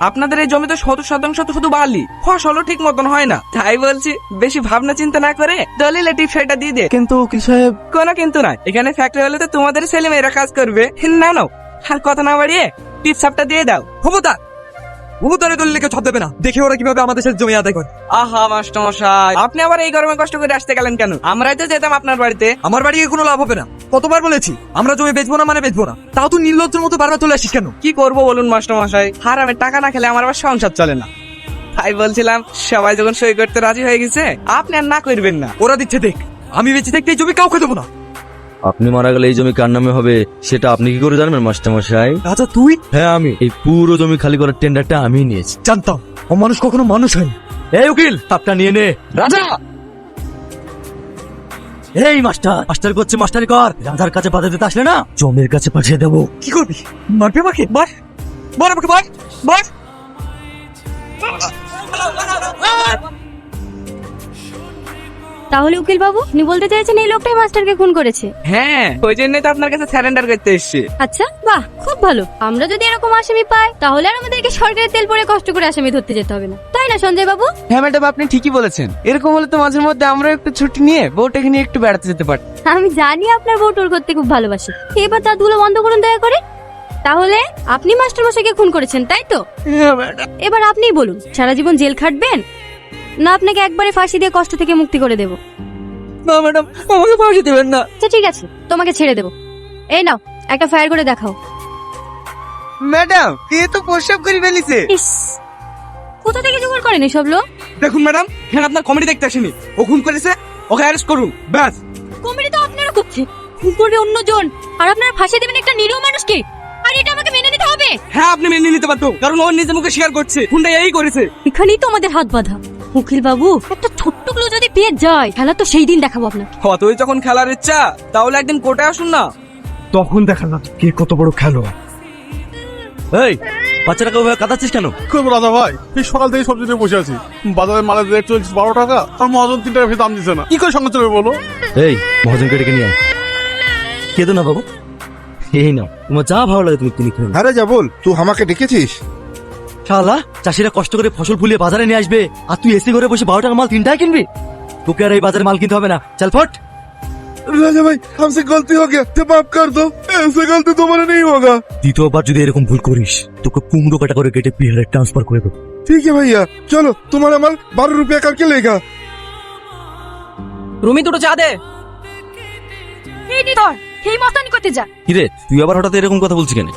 আপনাদের এই জমিতে 70% তো শুধু বালি, ফসলও ঠিক মতন হয় না। তাই বলছি বেশি ভাবনা চিন্তা না করে দলিলে টিপসইটা দিয়ে দে। কিন্তু উকিল সাহেব, কোনো কিন্তু নাই, এখানে ফ্যাক্টরি হলে তো তোমাদের ছেলে মেয়েরা কাজ করবে। না নাও, আর কথা না বাড়িয়ে টিপসটা দিয়ে দাও। ক্ষমতা ভূতারে দলিলকে ছাপ দেবে না, দেখে ওরা কিভাবে আমাদের সাথে জমি আদায় করে। আহা মাস্টার মশাই, আপনি আবার এই গরমে কষ্ট করে আসতে গেলেন কেন? আমরাই তো যেতাম আপনার বাড়িতে। আমার বাড়ি গিয়ে কোনো লাভ হবে না, কতবার বলেছি আমরা জমি বেচবো না মানে বেচবো না, তাও তুই নির্লজ্জের মতো বারবার চলে আসিস কেন? কি করবো বলুন মাস্টার মশাই, হারামে টাকা না খেলে আমার আবার সংসার চলে না। তাই বলছিলাম, সবাই যখন সই করতে রাজি হয়ে গেছে, আপনি আর না করবেন না। ওরা দিচ্ছে দেখ, আমি বেঁচে থাকতে এই জমি কাউকে দেবো না। আপনি মারা গেলে এই জমি কার নামে হবে সেটা আপনি কি করে জানবেন মাস্টারমশাই? রাজা তুই? হ্যাঁ আমি। এই পুরো জমি খালি করার টেন্ডারটা আমি নিয়েছি। জানতাম ও মানুষ কখনো মানুষ হয়নি। এই উকিল, আপটা নিয়ে নে। রাজা, এই মাস্টার করছে মাস্টারি কর। রাজার কাছে পাঠিয়ে দিতে আসলে না, জমির কাছে পাঠিয়ে দেবো। কি করবি? মারবি আমাকে? মার মার আমাকে, মার মার। তাহলে উকিল বাবু, আপনি বলতে চাইছেন এই লোকটাই মাস্টারকে খুন করেছে? হ্যাঁ ওই জন্যই তো আপনার কাছে স্যারেন্ডার করতে এসছি। আচ্ছা, বাহ, খুব ভালো। আমরা যদি এরকম আসামি পাই তাহলে আর আমাদেরকে সরকারের তেল পরে কষ্ট করে আসামি ধরতে যেতে হবে না, তাই না সঞ্জয় বাবু? হ্যাঁ ম্যাডাম, আপনি ঠিকই বলেছেন। এরকম হলে তো মাঝে মধ্যে আমরা একটু ছুটি নিয়ে বউটাকে নিয়ে একটু বেড়াতে যেতে পারি। আমি জানি আপনার বউ টুর করতে খুব ভালোবাসে। এবার তার ধুলো বন্ধ করুন দয়া করে। তাহলে আপনি মাস্টার মশাইকে খুন করেছেন, তাই তো? হ্যাঁ ম্যাডাম। এবার আপনিই বলুন, সারা জীবন জেল খাটবেন না আপনাকে একবারে ফাঁসি দিয়ে কষ্ট থেকে মুক্তি করে দেব? না ম্যাডাম, আমাকে ফাঁসি দেবেন না। আচ্ছা ঠিক আছে, তোমাকে ছেড়ে দেব। এই নাও, একটা ফায়ার করে দেখাও। ম্যাডাম, কে তো প্রস্রাব করে ফেলিছে। ইস, কোথা থেকে জোগাড় করেন এসব লোক? দেখুন ম্যাডাম, এখানে আপনার কমেডি দেখতে আসেনি। ও খুন করেছে, ওকে অ্যারেস্ট করুন ব্যাস। কমেডি তো আপনারা করছে, খুন করবে অন্যজন, আর আপনারা ফাঁসি দেবেন একটা নিরীহ মানুষকে। আর এটা আমাকে মেনে নিতে হবে। হ্যাঁ আপনি মেনে নিতে পারতো, কারণ ও নিজে মুখে স্বীকার করছে খুনটা এই করেছে। এখানেই তো আমাদের হাত বাঁধা। উকিল বাবু, একটা ছোট্ট ক্লু যদি পেয়ে যায়, খেলা তো সেই দিন দেখাবো আপনাকে। অতই যখন খেলার ইচ্ছা, তাহলে একদিন কোর্টে আসুন না। তখন দেখা না কে কত বড় খেলোয়াড়। এই বাচ্চাটাকে ওভাবে কাঁদাচ্ছিস কেন? করবো রাজা ভাই, এই সকাল থেকে সবজি নিয়ে বসে আছি, বাজারে মালের রেট চলছে 12 টাকা, আর মহাজন 3 টাকা দাম দিচ্ছে না, কি করে সঙ্গে চলবে বলো? এই মহাজনকে ডেকে নিয়ে আয়। কেঁদো না বাবু, এই নাও, তোমার যা ভালো লাগে তুমি কিনে খেয়ে নাও। আরে যা বল, তুই আমাকে ডেকেছিস? শালা, চাষিরা কষ্ট করে ফসল ফুলিয়ে বাজারে নিয়ে আসবে, আর তুই এসি করে বসে 12 টাকা মাল 3 টাকা কিনবি? তোকে আর এই বাজারে মাল কিনতে হবে না, চল ফট। राजा भाई हमसे गलती हो गया, तो माफ कर दो, ऐसे गलती तुम्हारे नहीं होगा। দ্বিতীয়বার যদি এরকম ভুল করিস, তোকে 15 কাটা করে কেটে বিহারে ট্রান্সফার করে দেবো। ठीक है भैया, चलो तुम्हारा माल 12 रुपया करके लेगा। রুমি দুটো চা দে। এই নি তোর, এই মস্তানি করতে যা। কিরে, তুই আবার হঠাৎ এরকম কথা বলছিস কেন?